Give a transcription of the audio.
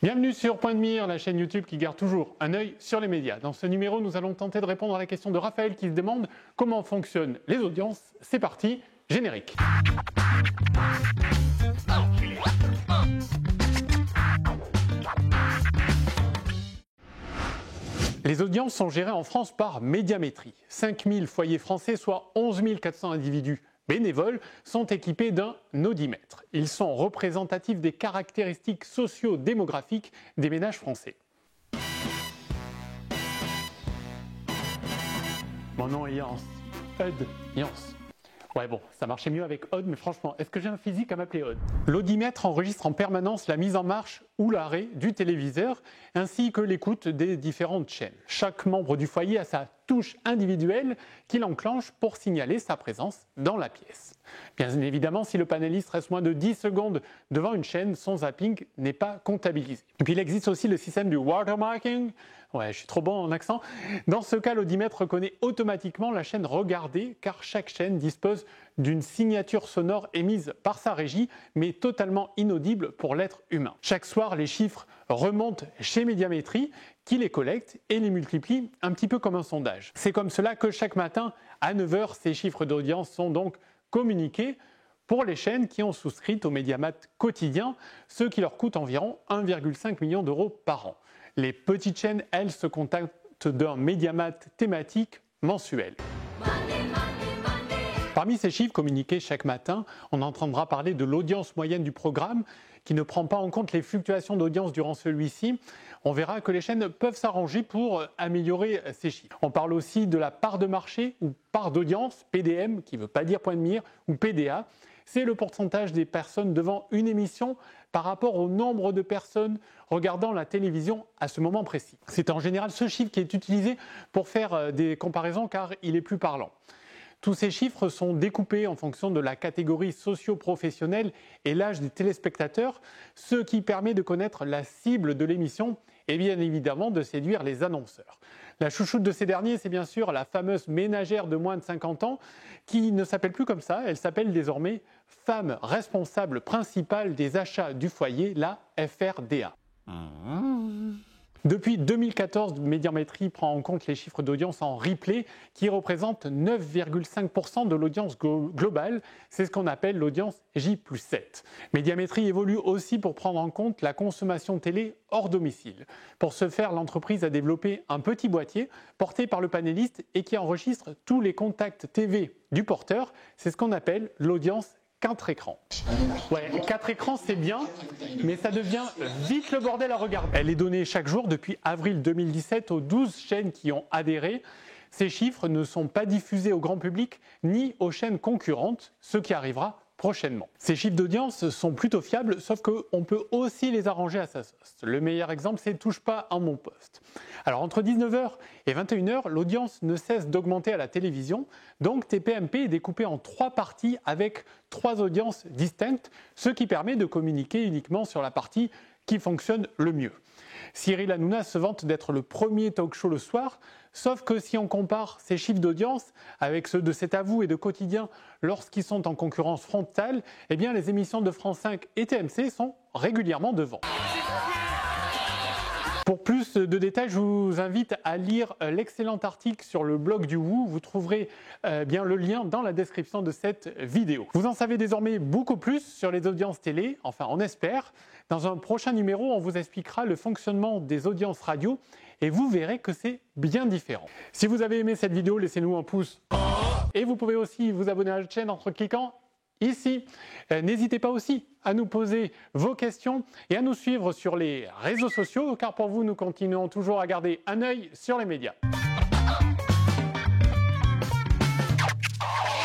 Bienvenue sur Point de Mire, la chaîne YouTube qui garde toujours un œil sur les médias. Dans ce numéro, nous allons tenter de répondre à la question de Raphaël qui se demande comment fonctionnent les audiences. C'est parti, générique. Les audiences sont gérées en France par Médiamétrie. 5000 foyers français, soit 11 400 individus bénévoles, sont équipés d'un audimètre. Ils sont représentatifs des caractéristiques socio-démographiques des ménages français. Mon nom est Yance. Yance. Ouais bon, ça marchait mieux avec Odd, mais franchement, est-ce que j'ai un physique à m'appeler Odd? L'audimètre enregistre en permanence la mise en marche ou l'arrêt du téléviseur, ainsi que l'écoute des différentes chaînes. Chaque membre du foyer a sa touche individuelle qu'il enclenche pour signaler sa présence dans la pièce. Bien évidemment, si le panéliste reste moins de 10 secondes devant une chaîne, son zapping n'est pas comptabilisé. Et puis il existe aussi le système du watermarking. Ouais, je suis trop bon en accent. Dans ce cas, l'audimètre reconnaît automatiquement la chaîne regardée, car chaque chaîne dispose d'une signature sonore émise par sa régie, mais totalement inaudible pour l'être humain. Chaque soir, les chiffres remontent chez Médiamétrie, qui les collecte et les multiplie un petit peu comme un sondage. C'est comme cela que chaque matin, à 9h, ces chiffres d'audience sont donc communiqués pour les chaînes qui ont souscrit au Mediamat quotidien, ce qui leur coûte environ 1,5 million d'euros par an. Les petites chaînes, elles, se contentent d'un Mediamat thématique mensuel. Parmi ces chiffres communiqués chaque matin, on entendra parler de l'audience moyenne du programme qui ne prend pas en compte les fluctuations d'audience durant celui-ci. On verra que les chaînes peuvent s'arranger pour améliorer ces chiffres. On parle aussi de la part de marché ou part d'audience, PDM, qui ne veut pas dire point de mire, ou PDA. C'est le pourcentage des personnes devant une émission par rapport au nombre de personnes regardant la télévision à ce moment précis. C'est en général ce chiffre qui est utilisé pour faire des comparaisons car il est plus parlant. Tous ces chiffres sont découpés en fonction de la catégorie socio-professionnelle et l'âge des téléspectateurs, ce qui permet de connaître la cible de l'émission et bien évidemment de séduire les annonceurs. La chouchoute de ces derniers, c'est bien sûr la fameuse ménagère de moins de 50 ans qui ne s'appelle plus comme ça, elle s'appelle désormais femme responsable principale des achats du foyer, la FRDA. Depuis 2014, Médiamétrie prend en compte les chiffres d'audience en replay qui représentent 9,5% de l'audience globale. C'est ce qu'on appelle l'audience J+7. Médiamétrie évolue aussi pour prendre en compte la consommation télé hors domicile. Pour ce faire, l'entreprise a développé un petit boîtier porté par le panéliste et qui enregistre tous les contacts TV du porteur. C'est ce qu'on appelle l'audience 4 écrans. Ouais, 4 écrans c'est bien, mais ça devient vite le bordel à regarder. Elle est donnée chaque jour depuis avril 2017 aux 12 chaînes qui ont adhéré. Ces chiffres ne sont pas diffusés au grand public ni aux chaînes concurrentes, ce qui arrivera prochainement. Ces chiffres d'audience sont plutôt fiables, sauf qu'on peut aussi les arranger à sa sauce. Le meilleur exemple, c'est Touche pas à mon poste. Alors entre 19h et 21h, l'audience ne cesse d'augmenter à la télévision, donc TPMP est découpé en 3 parties avec 3 audiences distinctes, ce qui permet de communiquer uniquement sur la partie qui fonctionne le mieux. Cyril Hanouna se vante d'être le premier talk show le soir, sauf que si on compare ses chiffres d'audience avec ceux de C'est à vous et de Quotidien lorsqu'ils sont en concurrence frontale, eh bien les émissions de France 5 et TMC sont régulièrement devant. Pour plus de détails, je vous invite à lire l'excellent article sur le blog du WOO. Vous trouverez bien le lien dans la description de cette vidéo. Vous en savez désormais beaucoup plus sur les audiences télé, enfin on espère. Dans un prochain numéro, on vous expliquera le fonctionnement des audiences radio et vous verrez que c'est bien différent. Si vous avez aimé cette vidéo, laissez-nous un pouce et vous pouvez aussi vous abonner à la chaîne en cliquant ici. N'hésitez pas aussi à nous poser vos questions et à nous suivre sur les réseaux sociaux car pour vous, nous continuons toujours à garder un œil sur les médias.